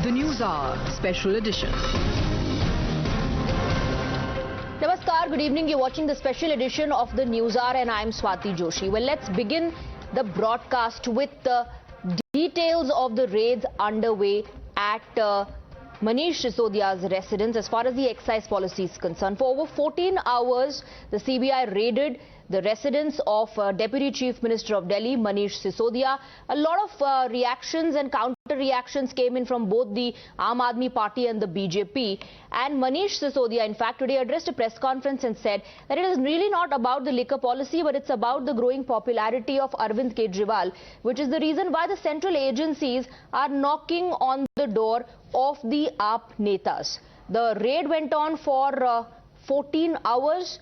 The News Hour Special Edition. Namaskar, good evening. You're watching the special edition of the News Hour and I'm Swati Joshi. Well, let's begin the broadcast with the details of the raids underway at Manish Sisodia's residence as far as the excise policy is concerned. For over 14 hours, the CBI raided the residence of Deputy Chief Minister of Delhi, Manish Sisodia. A lot of reactions and counter-reactions came in from both the Aam Aadmi Party and the BJP. And Manish Sisodia, in fact, today addressed a press conference and said that it is really not about the liquor policy, but it's about the growing popularity of Arvind Kejriwal, which is the reason why the central agencies are knocking on the door of the AAP netas. The raid went on for 14 hours.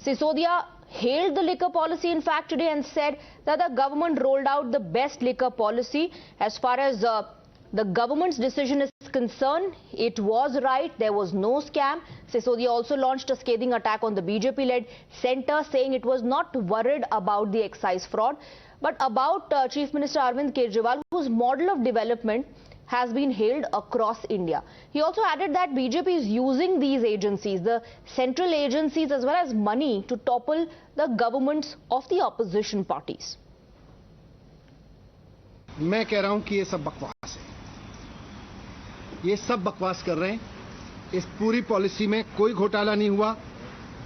Sisodia hailed the liquor policy, in fact, today and said that the government rolled out the best liquor policy. As far as the government's decision is concerned, it was right. There was no scam. Sisodia also launched a scathing attack on the BJP-led centre, saying it was not worried about the excise fraud, but about Chief Minister Arvind Kejriwal, whose model of development has been hailed across India. He also added that BJP is using these agencies, the central agencies, as well as money to topple the governments of the opposition parties. मैं कह रहा हूं कि ये सब बकवास है। ये सब बकवास कर रहे हैं। इस पूरी पॉलिसी में कोई घोटाला नहीं हुआ।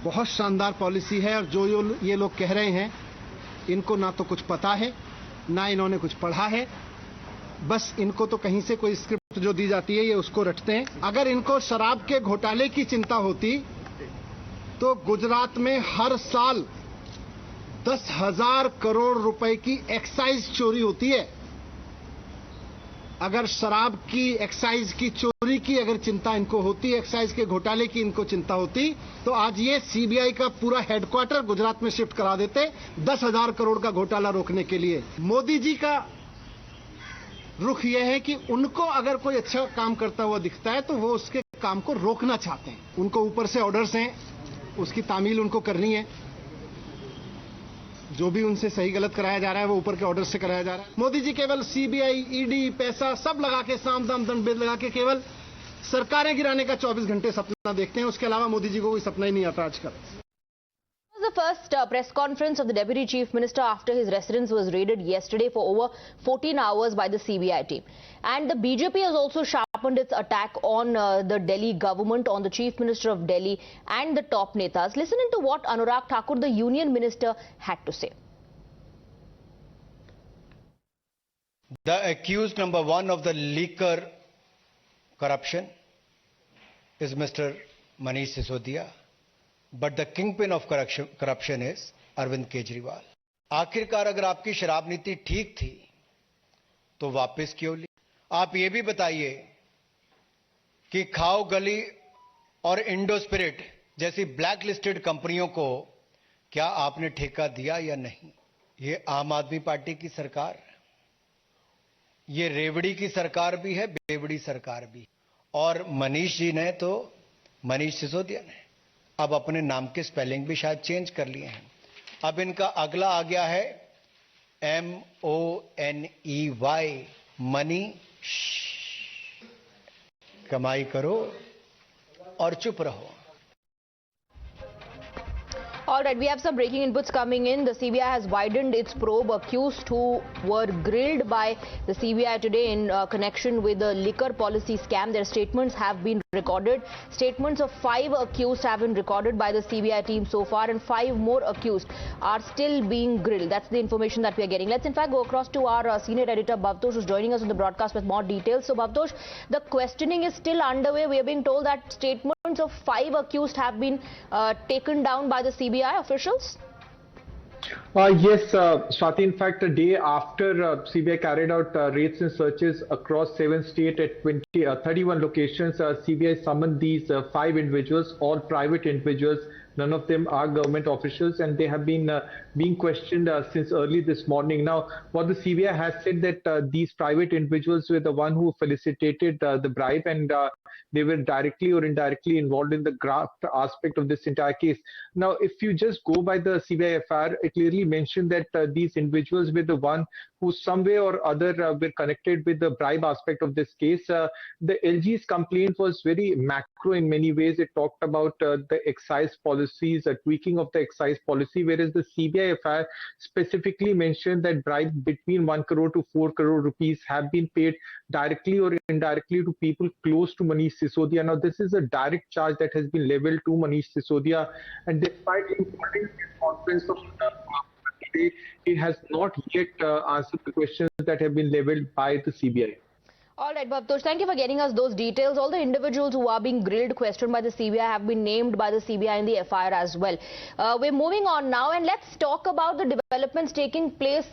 बहुत शानदार पॉलिसी है और जो ये लोग कह रहे हैं, इनको ना तो कुछ पता है, ना इन्होंने कुछ पढ़ा है। बस इनको तो कहीं से कोई स्क्रिप्ट जो दी जाती है ये उसको रटते हैं। अगर इनको शराब के घोटाले की चिंता होती तो गुजरात में हर साल 10,000 करोड़ रुपए की एक्साइज चोरी होती है। अगर शराब की एक्साइज की चोरी की अगर चिंता इनको होती, एक्साइज के घोटाले की इनको चिंता होती, तो आज ये सीबीआई का पूरा हेडक्वार्टर गुजरात में शिफ्ट करा देते 10,000 करोड़ का घोटाला रोकने के लिए। मोदी जी का रुख यह है कि उनको अगर कोई अच्छा काम करता हुआ दिखता है तो वो उसके काम को रोकना चाहते हैं। उनको ऊपर से ऑर्डर्स हैं, उसकी तामील उनको करनी है। जो भी उनसे सही गलत कराया जा रहा है वो ऊपर के ऑर्डर से कराया जा रहा है। मोदी जी केवल सीबीआई, ईडी, पैसा सब लगा के, साम दाम दंड भेद लगा के केवल सरकारें गिराने का 24 घंटे सपना देखते हैं। उसके अलावा मोदी जी को कोई सपना ही नहीं आता आजकल। The first press conference of the Deputy Chief Minister after his residence was raided yesterday for over 14 hours by the CBI team. And the BJP has also sharpened its attack on the Delhi government, on the Chief Minister of Delhi and the top netas. Listen to what Anurag Thakur, the Union Minister, had to say. The accused number one of the liquor corruption is Mr. Manish Sisodia. But the kingpin of corruption is Arvind Kejriwal. आखिरकार अगर आपकी शराब नीति ठीक थी तो वापस क्यों ली? आप ये भी बताइए कि खाओ गली और इंडो स्पिरिट जैसी ब्लैक लिस्टेड कंपनियों को क्या आपने ठेका दिया या नहीं? ये आम आदमी पार्टी की सरकार, ये रेवड़ी की सरकार भी है, बेवड़ी सरकार भी। और मनीष जी ने तो, मनीष सिसोदिया ने अब अपने नाम के स्पेलिंग भी शायद चेंज कर लिए हैं। अब इनका अगला आ गया है MONEY, मनी। कमाई करो और चुप रहो। All right, we have some breaking inputs coming in. The CBI has widened its probe. Accused who were grilled by the CBI today in connection with the liquor policy scam, their statements have been recorded. Statements of 5 accused have been recorded by the CBI team so far, and 5 more accused are still being grilled. That's the information that we are getting. Let's in fact go across to our senior editor Bhavtosh, who's joining us on the broadcast with more details. So Bhavtosh, the questioning is still underway. We are being told that statements of 5 accused have been taken down by the CBI officials? Yes, Swati, in fact, a day after CBI carried out raids and searches across 7 states at 31 locations, CBI summoned these 5 individuals, all private individuals. None of them are government officials, and they have been being questioned since early this morning. Now, what the CBI has said that these private individuals were the one who felicitated the bribe, and they were directly or indirectly involved in the graft aspect of this entire case. Now, if you just go by the CBI FIR, it clearly mentioned that these individuals were the one who some way or other were connected with the bribe aspect of this case. The LG's complaint was very macro in many ways. It talked about the excise policies, a tweaking of the excise policy, whereas the CBI FIR specifically mentioned that bribes between 1 crore to 4 crore rupees have been paid directly or indirectly to people close to Manish Sisodia. Now, this is a direct charge that has been leveled to Manish Sisodia, and despite him holding his conference of today, it has not yet answered the questions that have been leveled by the CBI. All right, Bhavtosh, thank you for getting us those details. All the individuals who are being grilled, questioned by the CBI have been named by the CBI in the FIR as well. We're moving on now, and let's talk about the developments taking place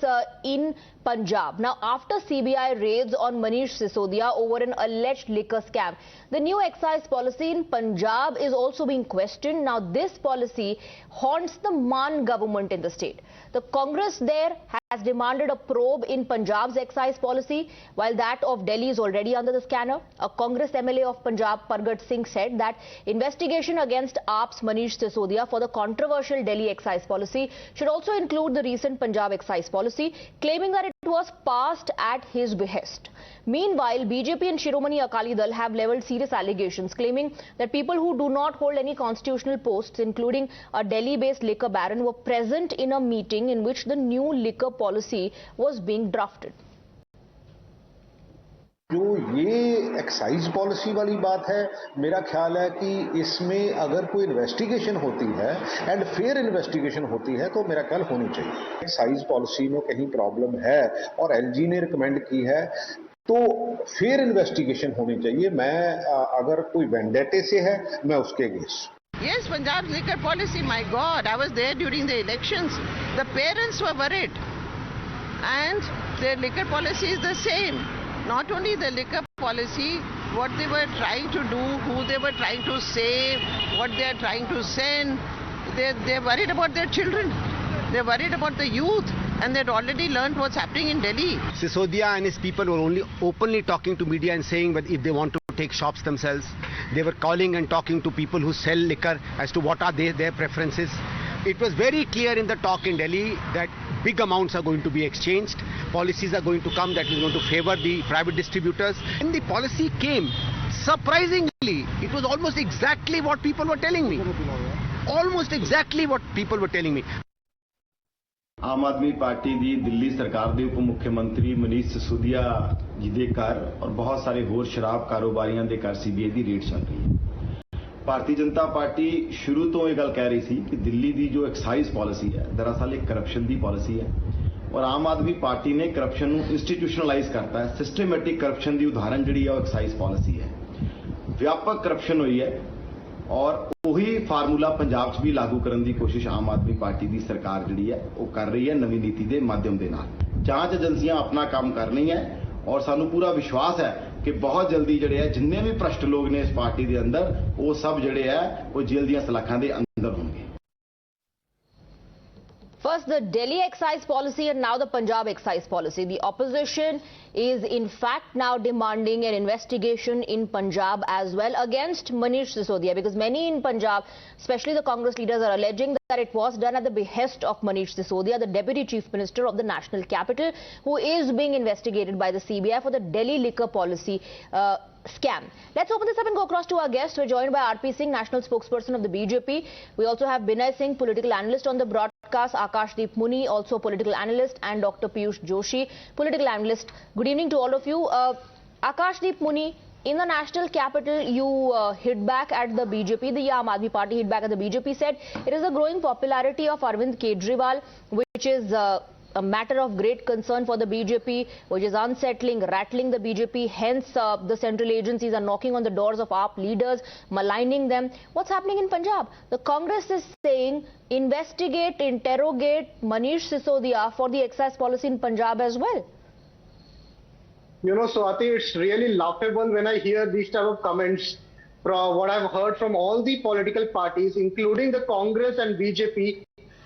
in Punjab. Now, after CBI raids on Manish Sisodia over an alleged liquor scam, the new excise policy in Punjab is also being questioned. Now, this policy haunts the Maan government in the state. The Congress there has demanded a probe in Punjab's excise policy, while that of Delhi is already under the scanner. A Congress MLA of Punjab, Pargat Singh, said that investigation against AAP's Manish Sisodia for the controversial Delhi excise policy should also include the recent Punjab excise policy, claiming that it was passed at his behest. Meanwhile, BJP and Shiromani Akali Dal have levelled serious allegations, claiming that people who do not hold any constitutional posts, including a Delhi-based liquor baron, were present in a meeting in which the new liquor policy was being drafted. जो ये excise policy वाली बात है, मेरा ख्याल है कि इसमें अगर कोई इन्वेस्टिगेशन होती है एंड फेयर इन्वेस्टिगेशन होती है तो मेरा ख्याल होनी चाहिए। एक्साइज पॉलिसी में कहीं प्रॉब्लम है और एलजी ने रिकमेंड की है तो फेयर इन्वेस्टिगेशन होनी चाहिए। मैं अगर कोई वेंडेटे से है मैं उसके against. Yes, Punjab's liquor policy, my God, I was there during the elections. The parents were worried and their liquor policy is the same. Not only the liquor policy, what they were trying to do, who they were trying to save, what they are trying to send. They're worried about their children. They're worried about the youth, and they'd already learned what's happening in Delhi. Sisodia and his people were only openly talking to media and saying that if they want to take shops themselves, they were calling and talking to people who sell liquor as to what are their preferences. It was very clear in the talk in Delhi that big amounts are going to be exchanged. Policies are going to come that is going to favor the private distributors. And the policy came, surprisingly, it was almost exactly what people were telling me. Almost exactly what people were telling me. आम आदमी party दी दिल्ली सरकार ਦੇ उप मुख्यमंत्री मनीष सिसोदिया जी ਦੇ ਘਰ और बहुत सारे होर शराब कारोबारियों ਦੇ ਘਰ सीबीआई ਦੀ रेड चल रही है। भारतीय जनता पार्टी शुरू तो ये गल कह रही थी कि दिल्ली की जो एक्साइज पॉलिसी है दरअसल एक करप्शन की पॉलिसी है और आम आदमी पार्टी ने करप्शन को इंस्टीट्यूशनलाइज करता है। सिस्टमैटिक करप्शन की उदाहरण जी एक्साइज पॉलिसी है। व्यापक करप्शन हुई है और वही फार्मूला पंजाब भी लागू करने की कोशिश आम आदमी पार्टी की सरकार जी है वो कर रही है नवी नीति के माध्यम के नाल। जांच एजेंसियां अपना काम कर रही हैं और सानू पूरा विश्वास है कि बहुत जल्दी जड़े है जिन्ने भी भ्रष्ट लोग ने इस पार्टी के अंदर वो सब जड़े है वो जेल दी सलाखां दे अंदर होंगे। First, the Delhi excise policy and now the Punjab excise policy. The opposition is in fact now demanding an investigation in Punjab as well against Manish Sisodia, because many in Punjab, especially the Congress leaders, are alleging that it was done at the behest of Manish Sisodia, the Deputy Chief Minister of the national capital, who is being investigated by the CBI for the Delhi liquor policy scam. Let's open this up and go across to our guests. We're joined by RP Singh, national spokesperson of the BJP. We also have Binay Singh, political analyst on the broadcast, Akashdeep Muni, also political analyst, and Dr. Piyush Joshi, political analyst. Good evening to all of you. Akashdeep Muni, in the national capital, you hit back at the BJP, the Aam Aadmi Party hit back at the BJP, said it is the growing popularity of Arvind Kejriwal, which is a matter of great concern for the BJP, which is unsettling, rattling the BJP. Hence, the central agencies are knocking on the doors of AAP leaders, maligning them. What's happening in Punjab? The Congress is saying investigate, interrogate Manish Sisodia for the excise policy in Punjab as well. You know, Swati, it's really laughable when I hear these type of comments from what I've heard from all the political parties, including the Congress and BJP.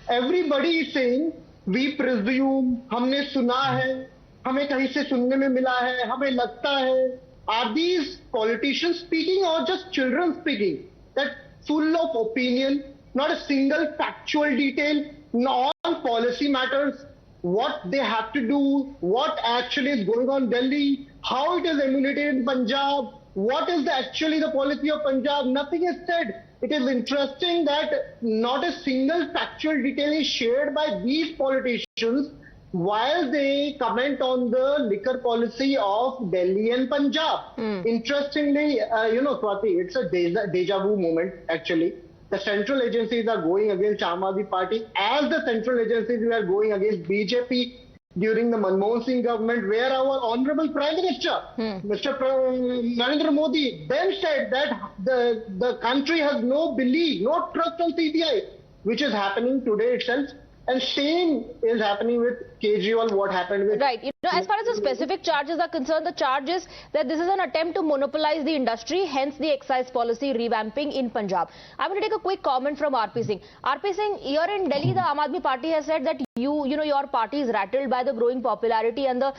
Everybody is saying, we presume, हमने सुना है, हमें कहीं से सुनने में मिला है, हमें लगता है. Are these politicians speaking or just children speaking? That full of opinion, not a single factual detail, on policy matters. what they have to do, what actually is going on in Delhi, how it is emulated in Punjab, what is actually the policy of Punjab. Nothing is said. It is interesting that not a single factual detail is shared by these politicians while they comment on the liquor policy of Delhi and Punjab. Interestingly, Swati, it's a deja vu moment actually. The central agencies are going against Aam Aadmi Party as the central agencies were going against BJP during the Manmohan Singh government, where our honorable Prime Minister, Mr. Narendra Modi, then said that the country has no belief, no trust on CBI, which is happening today itself. And same is happening with Kejriwal, what happened with... Right. As far as the specific charges are concerned, the charge is that this is an attempt to monopolize the industry, hence the excise policy revamping in Punjab. I'm going to take a quick comment from RP Singh. RP Singh, here in Delhi, the Aam Aadmi Party has said that your party is rattled by the growing popularity and the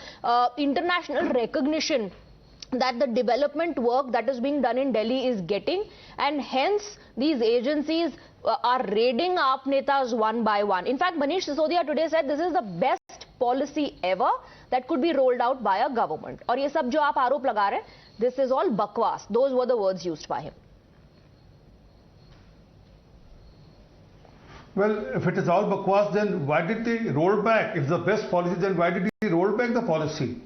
international recognition that the development work that is being done in Delhi is getting, and hence these agencies are raiding AAP netas one by one. In fact, Manish Sisodia today said this is the best policy ever that could be rolled out by a government. और ये सब जो आप आरोप लगा रहे हैं, this is all bakwas. Those were the words used by him. Well, if it is all bakwas, then why did they roll back? If the best policy, then why did he roll back the policy?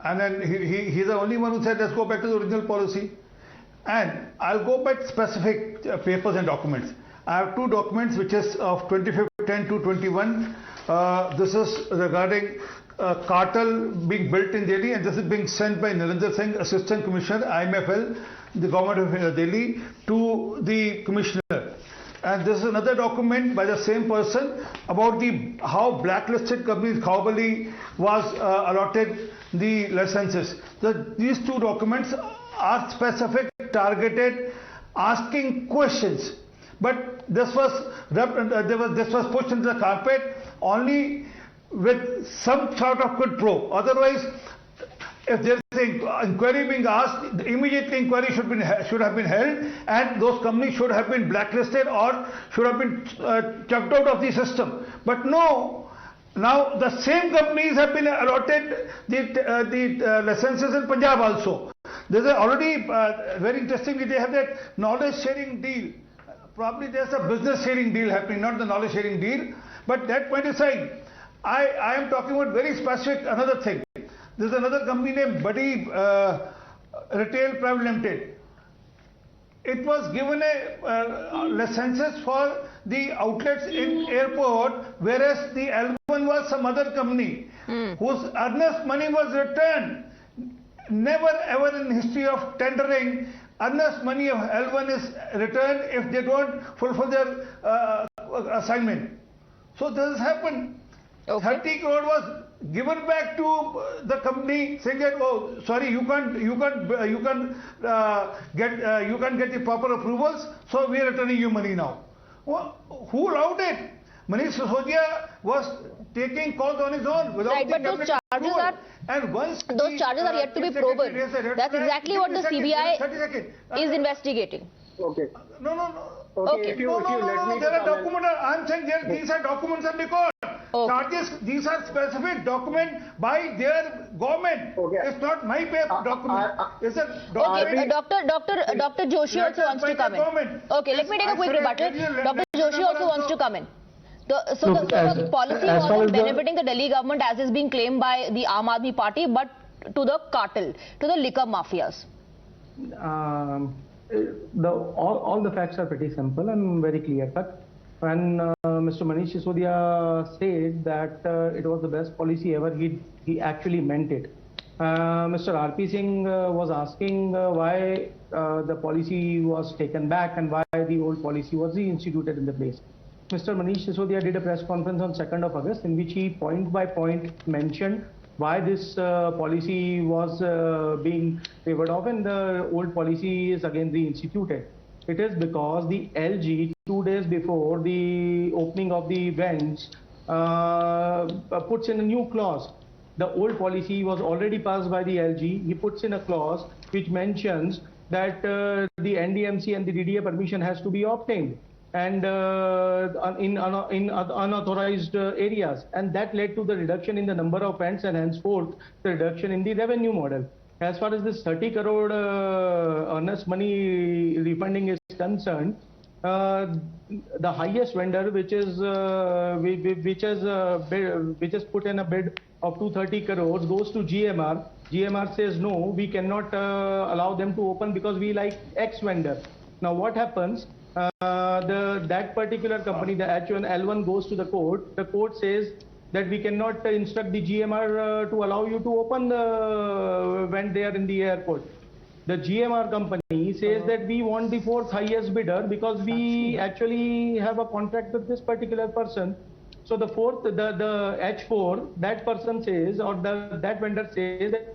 And then he's the only one who said, let's go back to the original policy. And I'll go by specific papers and documents. I have two documents, which is of 25/10/2021. This is regarding cartel being built in Delhi, and this is being sent by Narendra Singh, Assistant Commissioner, IMFL, the government of Delhi, to the Commissioner. And this is another document by the same person about how blacklisted companies, Khawbali, was allotted the licenses. These two documents are specific, targeted, asking questions. But this was pushed into the carpet only with some sort of quid pro. Otherwise, if there is an inquiry being asked, immediately inquiry should have been held, and those companies should have been blacklisted or should have been chucked out of the system. But no. Now the same companies have been allotted the licenses in Punjab also. There's already very interestingly, they have that knowledge sharing deal. Probably there's a business sharing deal happening, not the knowledge sharing deal. But that point aside, I am talking about very specific another thing. There's another company named Buddy Retail Private Limited. It was given licenses for the outlets in airport, whereas the L1 was some other company whose earnest money was returned. Never ever in history of tendering, earnest money of L1 is returned if they don't fulfill their assignment. So this has happened. Okay. 30 crore was given back to the company, saying that, oh, sorry, you can't get the proper approvals, so we are returning you money now. Well, who allowed it? Manish Sisodia was taking calls on his own without right, but those charges are, and once those charges are yet to be proven. That's exactly what the CBI is investigating. Okay. No. Okay. If you let me there are documents. I'm saying these are documents on record. Okay. Charges, these are specific document by their government. Okay. It's not my paper document. It's a document. Okay, Dr. Joshi also wants to come in. Okay, let me take a quick rebuttal. Dr. Joshi also wants to come in. So the policy wasn't benefiting the Delhi government as is being claimed by the Aam Aadmi Party, but to the cartel, to the liquor mafias. All the facts are pretty simple and very clear cut. When Mr. Manish Sisodia said that it was the best policy ever, he actually meant it. Mr. RP Singh was asking why the policy was taken back and why the old policy was reinstituted in the place. Mr. Manish Sisodia did a press conference on 2nd of August in which he point by point mentioned why this policy was being favored of and the old policy is again reinstituted. It is because the LG 2 days before the opening of the events puts in a new clause. The old policy was already passed by the LG. He puts in a clause which mentions that the NDMC and the DDA permission has to be obtained. and in unauthorized areas, and that led to the reduction in the number of pens and henceforth the reduction in the revenue model. As far as this 30 crore earnest money refunding is concerned, the highest vendor which has put in a bid of 230 crores goes to GMR. GMR says no, we cannot allow them to open because we like X vendor. Now what happens? That particular company, the H1 L1, goes to the court. The court says that we cannot instruct the GMR to allow you to open when they are in the airport. The GMR company says that we want the fourth highest bidder because we actually have a contract with this particular person. So the fourth, the H4, that person says, or that vendor says that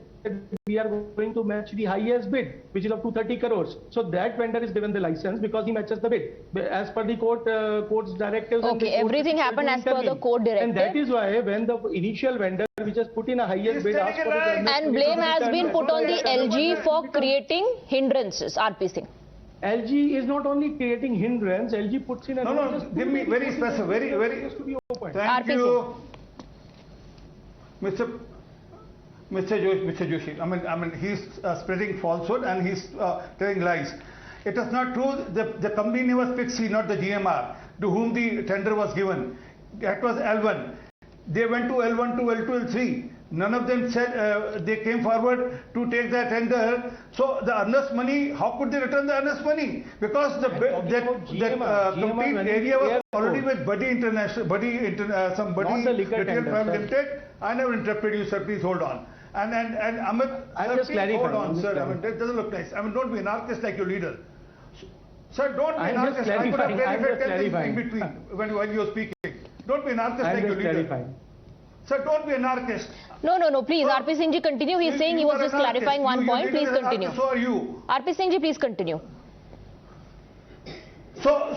we are going to match the highest bid, which is of 230 crores. So that vendor is given the license because he matches the bid as per the court's directives. Okay, everything happened as per the court directive. And that is why when the initial vendor which has put in a highest bid asked for the and blame has been put on the LG for creating hindrances. RP Singh. LG is not only creating hindrance, LG puts in a... No, give me very specific, very... Thank you, Mr. Joshi. I mean, he's spreading falsehood and he's telling lies. It is not true. The company name was Pixie, not the GMR, to whom the tender was given. That was L1. They went to L1, to L2, L3. None of them said they came forward to take the tender. So the earnest money, how could they return the earnest money? Because the complete area was already with Buddy International, some Buddy Retail Private Limited. I never interrupted you, sir. Please hold on. And Amit, I'm just clarifying. Hold on, sir. I mean, that doesn't look nice. I mean, don't be an anarchist like your leader. Sir, don't be an anarchist. I could have clarified in between when you're speaking. Don't be an anarchist like your leader. Sir, don't be an anarchist. No, please, RP Singh ji, continue. He's saying he was just clarifying one point. Please continue. So are you. RP Singh ji, please continue. So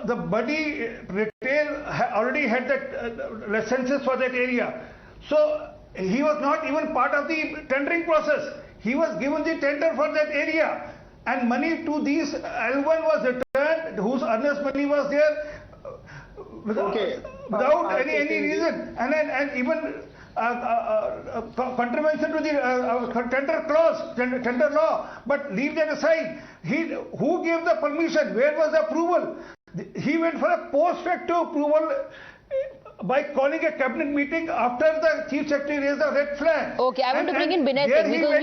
the Buddy Retail already had that licenses for that area. So he was not even part of the tendering process. He was given the tender for that area, and money to these L1 was returned, whose earnest money was there without any reason, and even contravention to the tender clause, tender law. But leave that aside. Who gave the permission? Where was the approval? He went for a post facto approval by calling a cabinet meeting after the chief secretary raised a red flag. Okay, I want to bring in Binay Singh because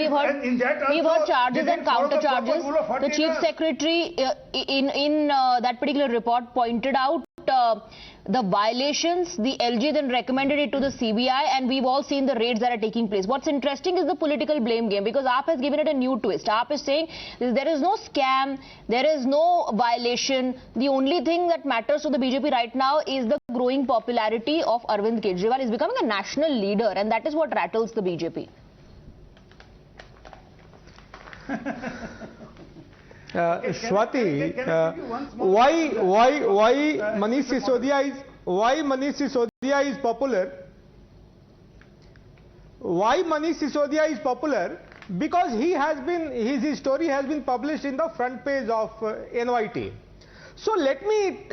we've heard charges and counter charges. The chief secretary in that particular report pointed out the violations. The LG then recommended it to the CBI, and we've all seen the raids that are taking place. What's interesting is the political blame game, because AAP has given it a new twist. AAP is saying there is no scam, there is no violation. The only thing that matters to the BJP right now is the growing popularity of Arvind Kejriwal. He's becoming a national leader, and that is what rattles the BJP. Swati, why Manish Sisodia is popular? Why Manish Sisodia is popular? Because his story has been published in the front page of NYT. So let me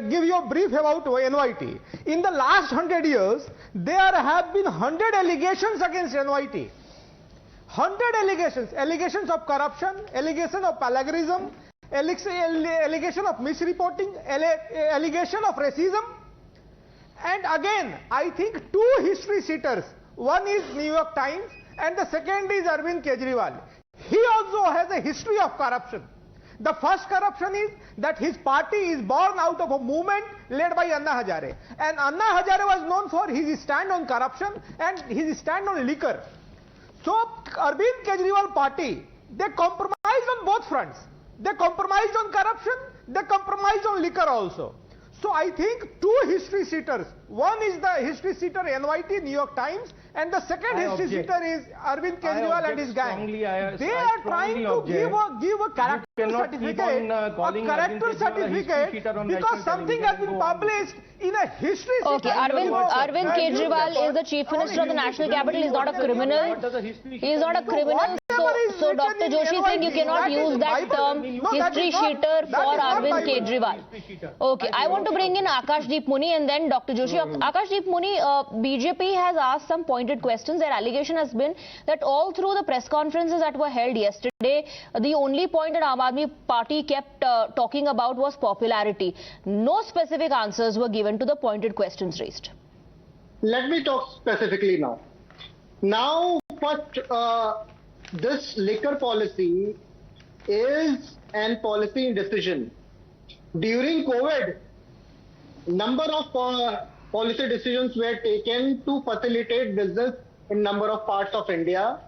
give you a brief about NYT. In the last 100 years, there have been 100 allegations against NYT. 100 allegations of corruption, allegation of plagiarism, allegation of misreporting, allegation of racism. And again, I think two history seaters. One is New York Times and the second is Arvind Kejriwal. He also has a history of corruption. The first corruption is that his party is born out of a movement led by Anna Hazare. And Anna Hazare was known for his stand on corruption and his stand on liquor. So Arvind Kejriwal party, they compromised on both fronts. They compromised on corruption, they compromised on liquor also. So I think two history seaters. One is the history seater NYT, New York Times, and the second history seater is Arvind Kejriwal and his gang. They are trying to give a character certificate, because something has been published in a history seater. Okay, Arvind Kejriwal is the chief minister of the national capital. He's not a criminal. He is not a criminal. So Dr. Joshi saying you cannot use that term history sheeter for Arvind Kejriwal. Okay, I want to bring in Akashdeep Muni and then Dr. Joshi. Akashdeep Muni, BJP has asked some pointed questions. Their allegation has been that all through the press conferences that were held yesterday, the only point that Aam Aadmi Party kept talking about was popularity. No specific answers were given to the pointed questions raised. Let me talk specifically now. Now, first, this liquor policy is an policy decision. During COVID, number of policy decisions were taken to facilitate business in number of parts of India.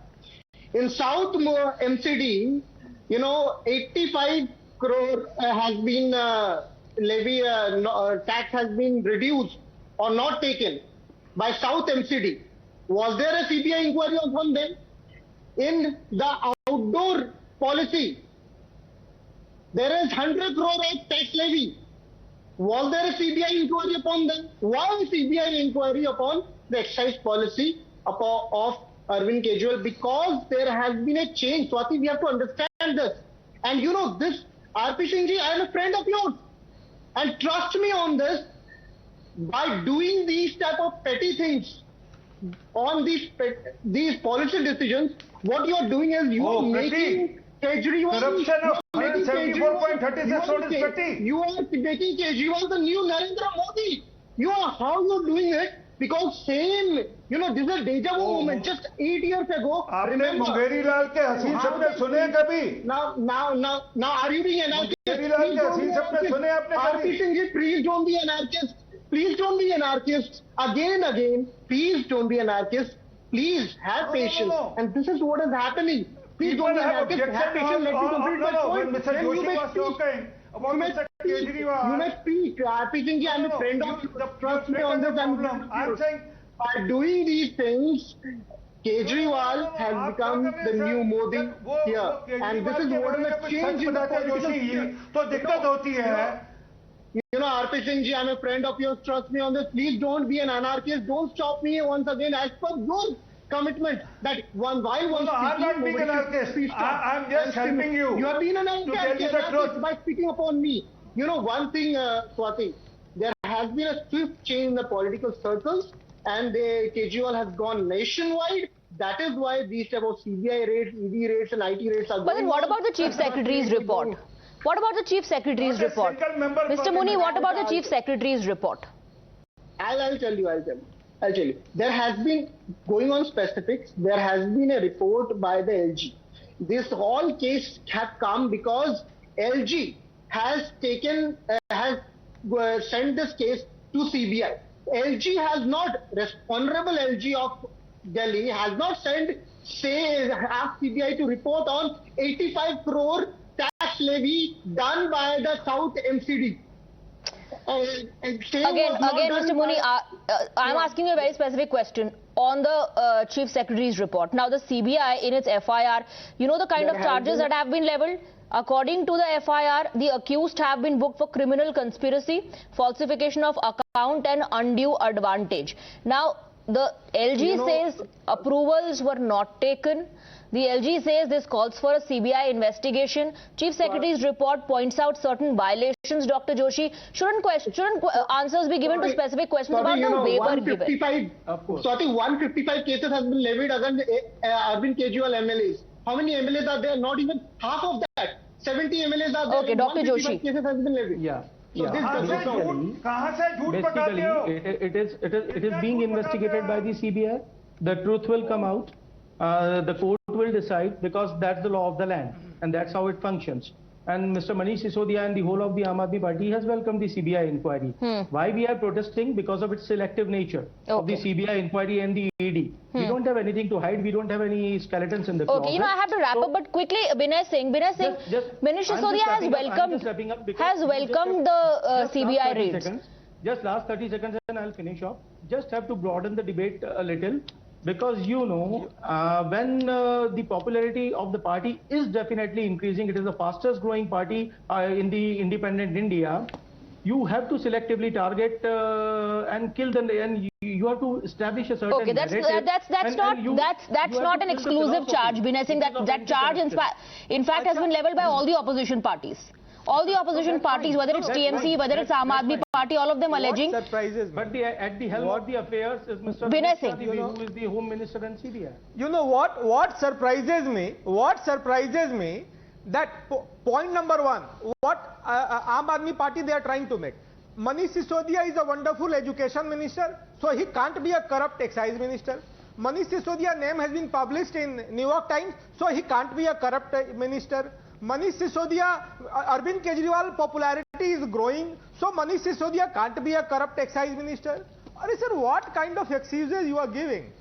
In South MCD, 85 crore has been levy tax has been reduced or not taken by South MCD. Was there a CBI inquiry on them? In the outdoor policy, there is 100 crore of tax levy. Was there a CBI inquiry upon them? Why CBI inquiry upon the excise policy of Arvind Kejriwal? Because there has been a change. Swati, we have to understand this. And this, RP Singh ji, I am a friend of yours. And trust me on this, by doing these type of petty things on these policy decisions, what you are doing is you are making Kejriwal... Corruption of 174.36 crore is petty. You are making Kejriwal the new Narendra Modi. How you are doing it? Because same, this is a deja vu moment. Just 8 years ago, remember... Mungeri Lal ke Haseen Sapne sune kabhi? Now, are you being anarchist? Mungeri Lal ke Haseen Sapne sune aapne kabhi? RP Singh ji, please don't be anarchist. Please don't be anarchist. Again, please don't be anarchist. Please have patience. No. And this is what is happening. Please don't be anarchist. Have patience. Let me complete my point. When Mr. Joshi was talking about Mr. Kejriwal, you may speak. RP Singh ji, I'm a friend of trust me on this. I'm saying, by doing these things, Kejriwal has become the new Modi here. And this is what is a change in the political. तो दिक्कत होती है. RP Singh ji, I'm a friend of yours. Trust me on this. Please don't be an anarchist. Don't stop me once again. As per your commitment that while one I'm not being an anarchist. I'm just helping you. You have been an anarchist by speaking upon me. One thing, Swati, there has been a swift change in the political circles, and Kejriwal has gone nationwide. That is why these type of CBI raids, ED raids, and IT raids are going on. But then what about the Chief Secretary's report? What about the Chief Secretary's report? Mr. Muni, what about the Chief Secretary's report? I'll tell you. There has been, going on specifics, there has been a report by the LG. This whole case has come because LG has sent this case to CBI. LG has not, Honorable LG of Delhi has not asked CBI to report on 85 crore tax levy done by the South MCD. Again, Mr. Muni, I'm asking you a very specific question on the Chief Secretary's report. Now, the CBI in its FIR, the kind of charges that have been leveled? According to the FIR, the accused have been booked for criminal conspiracy, falsification of account and undue advantage. Now, the LG says approvals were not taken. The LG says this calls for a CBI investigation. Chief Secretary's report points out certain violations, Dr. Joshi. Shouldn't answers be given to specific questions about the waiver given? Swati, 155 cases has been levied against Arvind Kejriwal MLAs. How many MLAs are there? Not even half of that. 70 MLAs are there. Okay, Dr. Joshi. Cases has been levied. Yeah. So basically, it is being investigated by the CBI. The truth will come out. The court will decide, because that's the law of the land and that's how it functions. And Mr. Manish Sisodia and the whole of the Aam Aadmi Party has welcomed the CBI inquiry. Why we are protesting? Because of its selective nature of the CBI inquiry and the ED. We don't have anything to hide. We don't have any skeletons in the closet. Okay, I have to wrap up, but quickly, Binay Singh, Manish Sisodia has welcomed the CBI raids. Just last 30 seconds and I'll finish off. Just have to broaden the debate a little. Because when the popularity of the party is definitely increasing, it is the fastest growing party in the independent India. you have to selectively target and kill them, and you have to establish a certain. Okay, that's not an exclusive charge, Binay Singh. That charge, in fact, has been leveled by all the opposition parties. All the opposition parties, whether it's TMC, whether it's Aam Aadmi Party, all of them alleging. Surprises, but at the helm of the affairs is Mr. Binay Singh, who is the Home Minister and CBI. You know what surprises me? What surprises me? That point number one, what Aam Aadmi Party they are trying to make. Manish Sisodia is a wonderful education minister, so he can't be a corrupt excise minister. Manish Sisodia name has been published in New York Times, so he can't be a corrupt minister. Manish Sisodia, Arvind Kejriwal popularity is growing, so Manish Sisodia can't be a corrupt excise minister. Sir, what kind of excuses you are giving?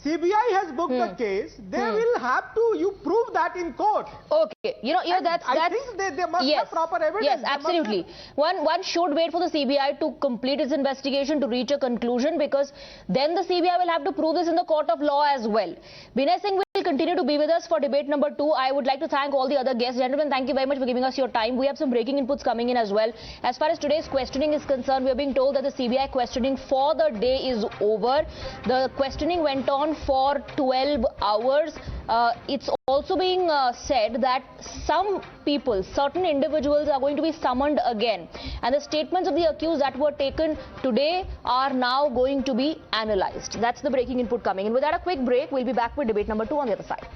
CBI has booked the case. They will have to, you prove that in court. Okay, that's I think they must have proper evidence. Yes, absolutely. One should wait for the CBI to complete its investigation to reach a conclusion, because then the CBI will have to prove this in the court of law as well. Binay Singh will continue to be with us for debate number 2. I would like to thank all the other guests. Gentlemen, thank you very much for giving us your time. We have some breaking inputs coming in as well. As far as today's questioning is concerned, we are being told that the CBI questioning for the day is over. The questioning went on for 12 hours. It's also being said that some people, certain individuals are going to be summoned again. And the statements of the accused that were taken today are now going to be analyzed. That's the breaking input coming in. Without a quick break, we'll be back with debate number 2 on the other side.